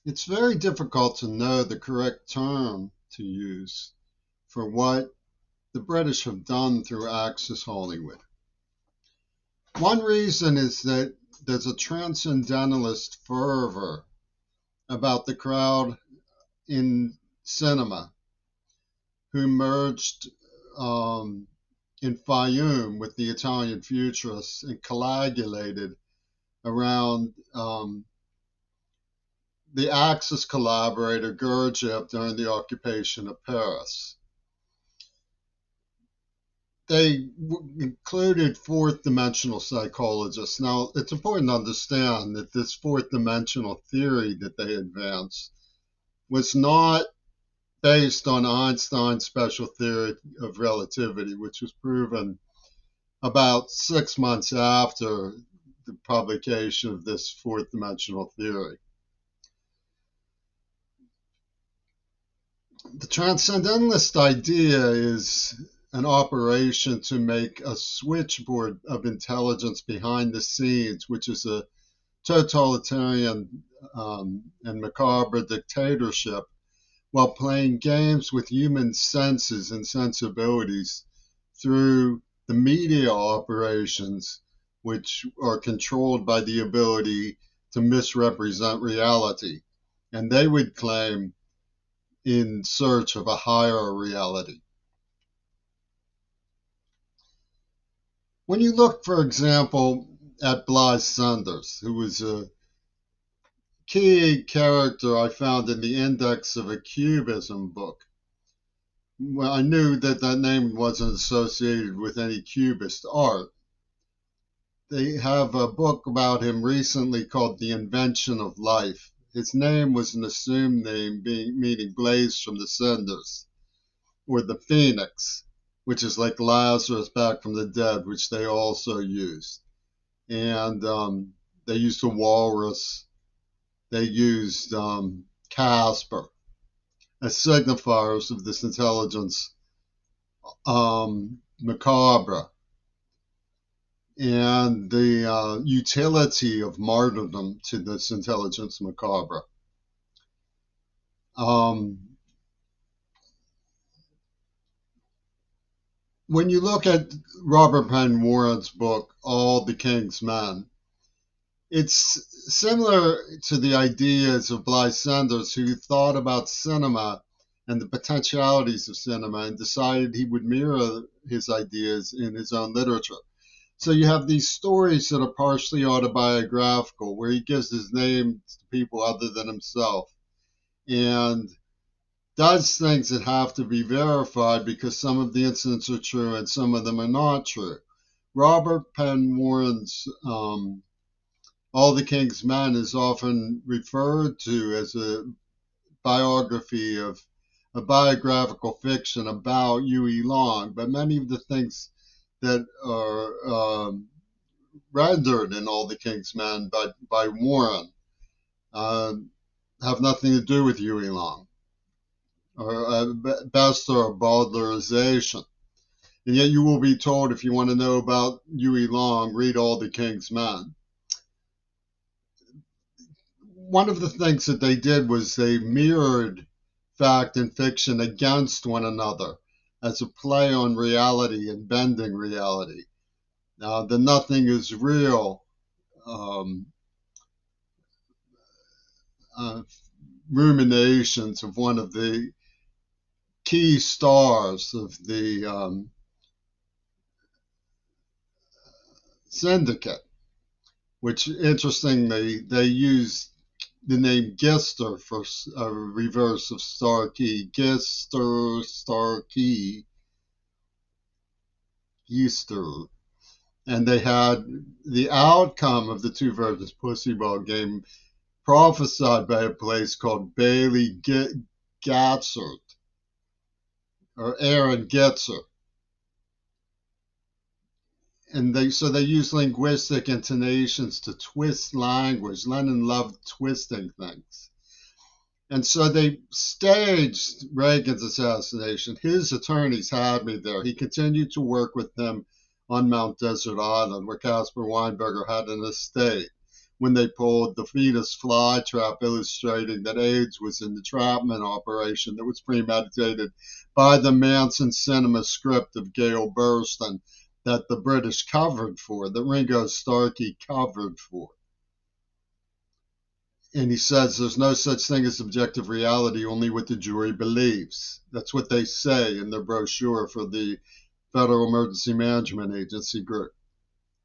It's very difficult to know the correct term to use for what the British have done through Axis Hollywood. One reason is that there's a transcendentalist fervor about the crowd in cinema who merged in Fayum with the Italian futurists and coagulated around the Axis collaborator Gurdjieff during the occupation of Paris. They included fourth dimensional psychologists. Now, it's important to understand that this fourth dimensional theory that they advanced was not based on Einstein's special theory of relativity, which was proven about 6 months after the publication of this fourth dimensional theory. The transcendentalist idea is an operation to make a switchboard of intelligence behind the scenes, which is a totalitarian and macabre dictatorship, while playing games with human senses and sensibilities through the media operations, which are controlled by the ability to misrepresent reality. And they would claim in search of a higher reality. When you look, for example, at Blythe Sanders, who was a key character I found in the index of a Cubism book, well, I knew that that name wasn't associated with any Cubist art. They have a book about him recently called The Invention of Life. His name was an assumed name, meaning blazed from the cinders, or the phoenix, which is like Lazarus back from the dead, which they also used. And they used the walrus. They used Casper as signifiers of this intelligence macabre and the utility of martyrdom to this intelligence macabre. When you look at Robert Penn Warren's book, All the King's Men, it's similar to the ideas of Blythe Sanders, who thought about cinema and the potentialities of cinema and decided he would mirror his ideas in his own literature. So you have these stories that are partially autobiographical, where he gives his name to people other than himself, and does things that have to be verified because some of the incidents are true and some of them are not true. Robert Penn Warren's All the King's Men is often referred to as a biography of a biographical fiction about Huey Long, but many of the things that are rendered in All the King's Men by Warren have nothing to do with Huey Long, or best are a bawdlerization. And yet you will be told, if you want to know about Huey Long, read All the King's Men. One of the things that they did was they mirrored fact and fiction against one another as a play on reality and bending reality. The nothing is real ruminations of one of the key stars of the syndicate, which interestingly they used the name Gister for a reverse of Starkey. Gister, Starkey, Gister. And they had the outcome of the two versions Pussyball game prophesied by a place called Bailey Gatzert, or Aaron Getzer. And they use linguistic intonations to twist language. Lenin loved twisting things. And so they staged Reagan's assassination. His attorneys had me there. He continued to work with them on Mount Desert Island, where Caspar Weinberger had an estate. when they pulled the fetus fly trap, illustrating that AIDS was an entrapment operation that was premeditated by the Manson cinema script of Gail Burstyn that the British covered for, that Ringo Starkey covered for. And he says there's no such thing as objective reality, only what the jury believes. That's what they say in their brochure for the Federal Emergency Management Agency group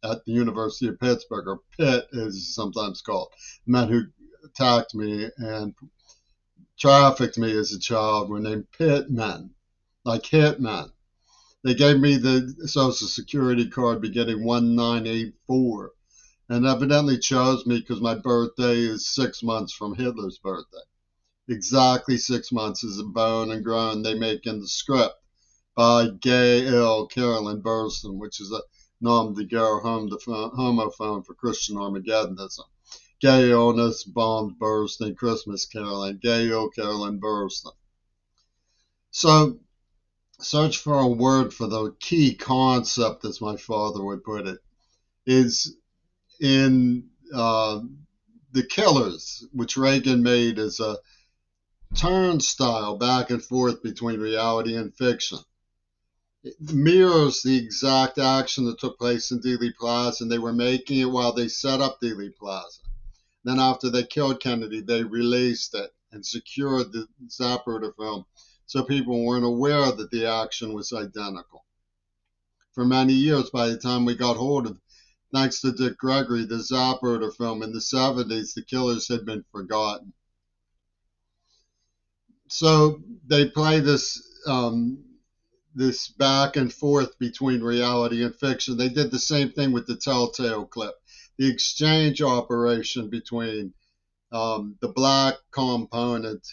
at the University of Pittsburgh, or Pitt as sometimes called. Men who attacked me and trafficked me as a child were named Pitt men, like hitmen. They gave me the Social Security card beginning 1984, and evidently chose me because my birthday is 6 months from Hitler's birthday. Exactly 6 months is a bone and groan they make in the script by Gail Carolyn Burstyn, which is a nom de guerre homophone for Christian Armageddonism. Gail Ernest Bond Burstyn, Christmas Carolyn, Gail Carolyn Burstyn. So search for a word for the key concept, as my father would put it, is in The Killers, which Reagan made as a turnstile back and forth between reality and fiction. It mirrors the exact action that took place in Dealey Plaza, and they were making it while they set up Dealey Plaza. Then after they killed Kennedy, they released it and secured the Zapruder film so people weren't aware that the action was identical. For many years, by the time we got hold of, thanks to Dick Gregory, the Zapruder film in the 70s, the killers had been forgotten. So they play this this back and forth between reality and fiction. They did the same thing with the Telltale clip, the exchange operation between the black component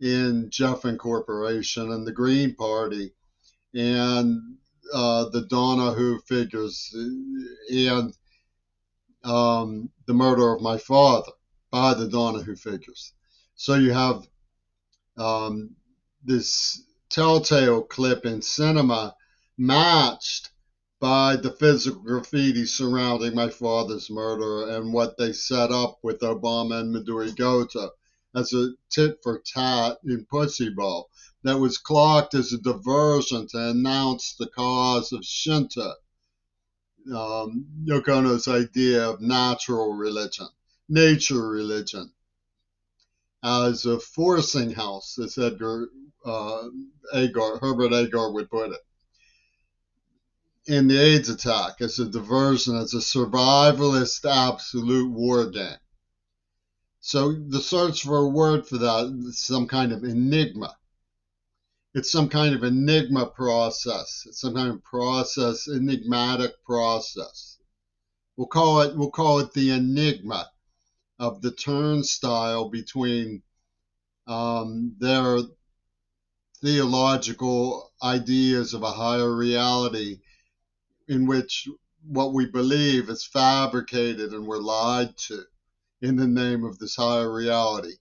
in Jeffin Corporation and the Green Party and the Donahue figures and the murder of my father by the Donahue figures. So you have this Telltale clip in cinema matched by the physical graffiti surrounding my father's murder and what they set up with Obama and Midori Goto as a tit for tat in Pussy Bowl that was clocked as a diversion to announce the cause of Shinto, Yoko Ono's idea of natural religion, nature religion, as a forcing house, as Herbert Agar would put it, in the AIDS attack, as a diversion, as a survivalist absolute war game. So the search for a word for that is some kind of enigma. It's some kind of enigma process. It's some kind of process, enigmatic process. We'll call it the enigma of the turnstile between their theological ideas of a higher reality in which what we believe is fabricated and we're lied to in the name of this higher reality.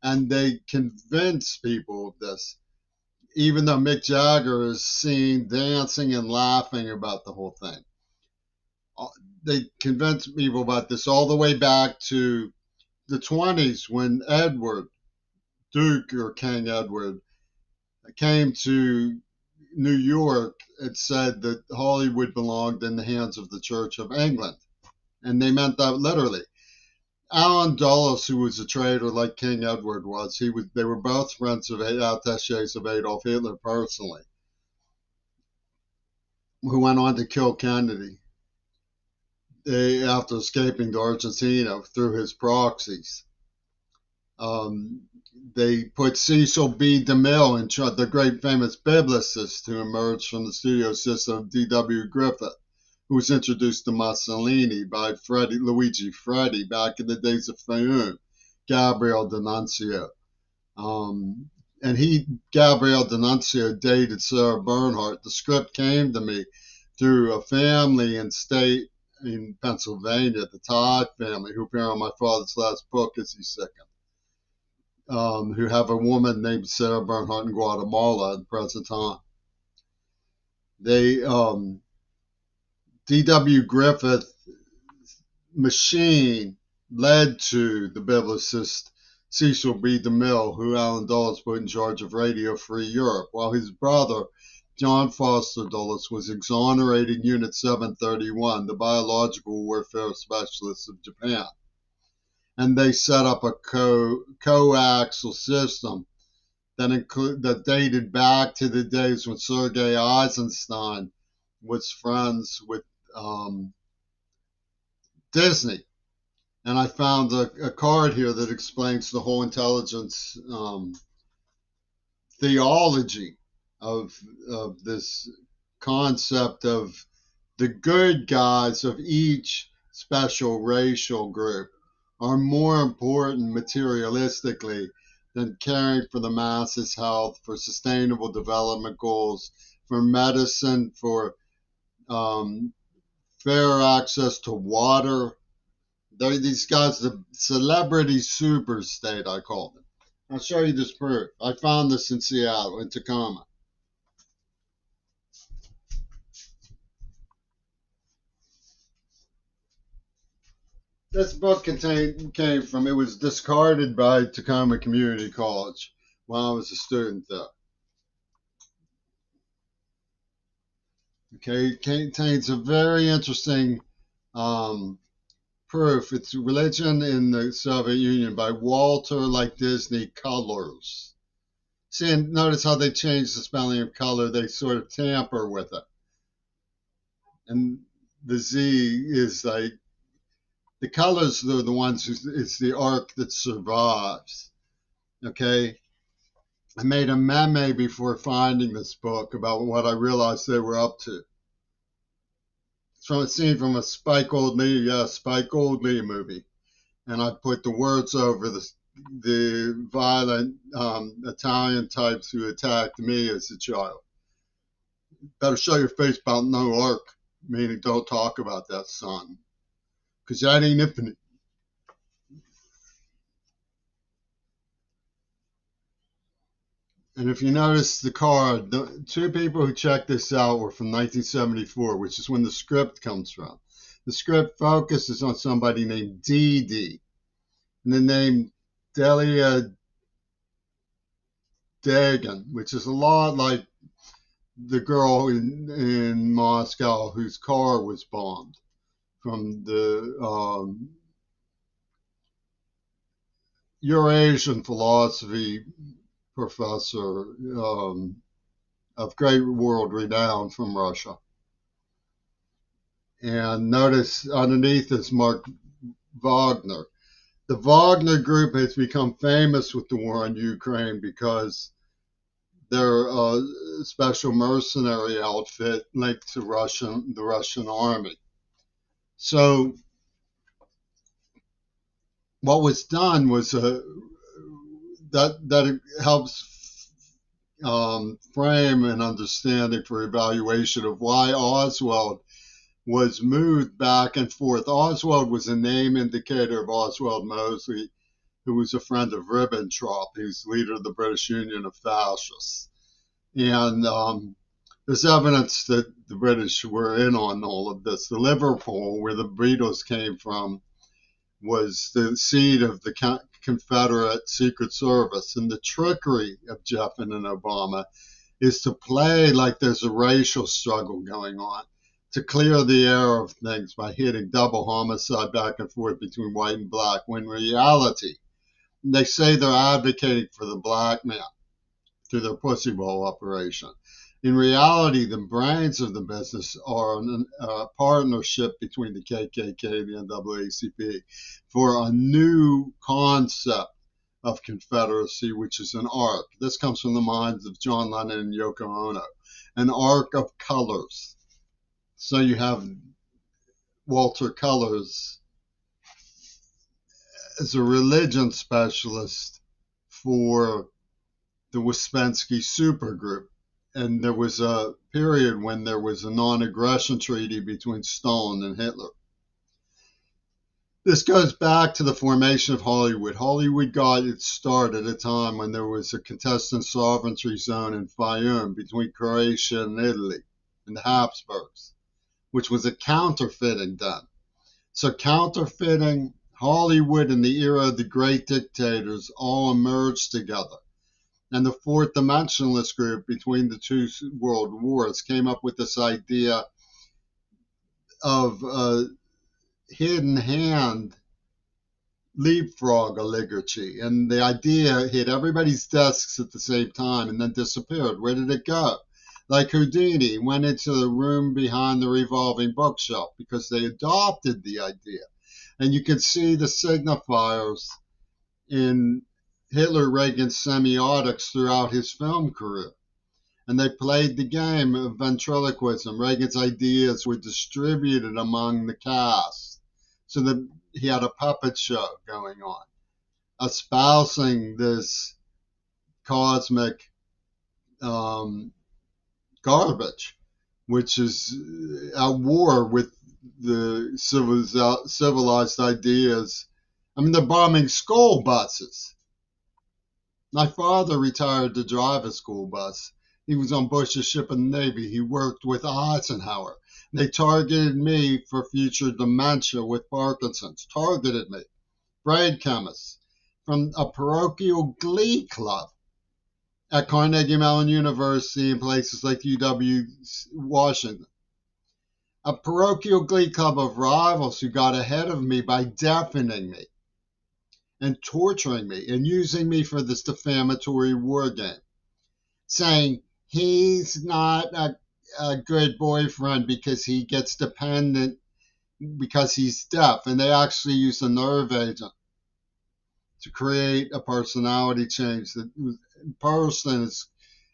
And they convince people of this, even though Mick Jagger is seen dancing and laughing about the whole thing. They convince people about this all the way back to the 20s when Edward, Duke or King Edward, came to New York and said that Hollywood belonged in the hands of the Church of England. And they meant that literally. Alan Dulles, who was a traitor like King Edward was, they were both friends of attaches of Adolf Hitler personally, who went on to kill Kennedy after escaping to Argentina through his proxies. They put Cecil B. DeMille, the great famous biblicist who emerged from the studio system of D.W. Griffith, who was introduced to Mussolini by Luigi Freddi back in the days of Fayoum, Gabriel D'Annunzio. Gabriel D'Annunzio dated Sarah Bernhardt. The script came to me through a family in state in Pennsylvania, the Todd family, who appear on my father's last book as he's sickened. Who have a woman named Sarah Bernhardt in Guatemala at the present time. They, D.W. Griffith machine led to the biblicist Cecil B. DeMille, who Alan Dulles put in charge of Radio Free Europe, while his brother, John Foster Dulles, was exonerating Unit 731, the biological warfare specialists of Japan. And they set up a coaxial system that dated back to the days when Sergei Eisenstein was friends with Disney. And I found a card here that explains the whole intelligence theology of this concept of the good guys of each special racial group are more important materialistically than caring for the masses' health, for sustainable development goals, for medicine, for fair access to water. They're these guys, the celebrity super state, I call them. I'll show you this proof. I found this in Seattle, in Tacoma. This book came from, it was discarded by Tacoma Community College while I was a student there. Okay, it contains a very interesting proof. It's Religion in the Soviet Union by Walter, like Disney, Colors. See, and notice how they changed the spelling of color. They sort of tamper with it. And the Z is like, the colors are the ones, it's the arc that survives. Okay? I made a meme before finding this book about what I realized they were up to. It's from a scene from a Spike Lee movie. And I put the words over the violent Italian types who attacked me as a child. Better show your face about no arc, meaning don't talk about that, son, because that ain't infinite. And if you notice the card, the two people who checked this out were from 1974, which is when the script comes from. The script focuses on somebody named Dee Dee. And the name Delia Dagan, which is a lot like the girl in Moscow whose car was bombed from the Eurasian philosophy professor of great world renown from Russia. And notice underneath is Mark Wagner. The Wagner group has become famous with the war in Ukraine because they're a special mercenary outfit linked to the Russian army. So what was done was that it helps frame an understanding for evaluation of why Oswald was moved back and forth. Oswald was a name indicator of Oswald Mosley, who was a friend of Ribbentrop, who's leader of the British Union of Fascists. And there's evidence that the British were in on all of this. The Liverpool, where the Beatles came from, was the seat of the Confederate Secret Service. And the trickery of Jeffin and Obama is to play like there's a racial struggle going on, to clear the air of things by hitting double homicide back and forth between white and black, when in reality, they say they're advocating for the black man through their Pussy Bowl operation. In reality, the brains of the business are a partnership between the KKK and the NAACP for a new concept of Confederacy, which is an arc. This comes from the minds of John Lennon and Yoko Ono, an arc of colors. So you have Walter Colors as a religion specialist for the Ouspensky supergroup. And there was a period when there was a non-aggression treaty between Stalin and Hitler. This goes back to the formation of Hollywood. Hollywood got its start at a time when there was a contested sovereignty zone in Fiume between Croatia and Italy and the Habsburgs, which was a counterfeiting done. So counterfeiting, Hollywood in the era of the great dictators all emerged together. And the fourth dimensionalist group between the two world wars came up with this idea of a hidden hand leapfrog oligarchy. And the idea hit everybody's desks at the same time and then disappeared. Where did it go? Like Houdini went into the room behind the revolving bookshelf because they adopted the idea. And you can see the signifiers in Hitler Reagan's semiotics throughout his film career. And they played the game of ventriloquism. Reagan's ideas were distributed among the cast so that he had a puppet show going on, espousing this cosmic garbage, which is at war with the civilized ideas. I mean, they're bombing school buses. My father retired to drive a school bus. He was on Bush's ship in the Navy. He worked with Eisenhower. They targeted me for future dementia with Parkinson's. Targeted me. Brain chemists from a parochial glee club at Carnegie Mellon University and places like UW Washington. A parochial glee club of rivals who got ahead of me by deafening me and torturing me and using me for this defamatory war game, saying he's not a good boyfriend because he gets dependent because he's deaf. And they actually use a nerve agent to create a personality change. The person is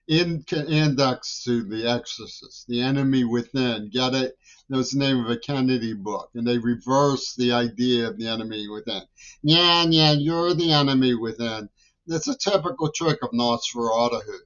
indexed to The Exorcist, the enemy within. Get it? That was the name of a Kennedy book. And they reversed the idea of the enemy within. Yeah, you're the enemy within. That's a typical trick of Nosferatahu.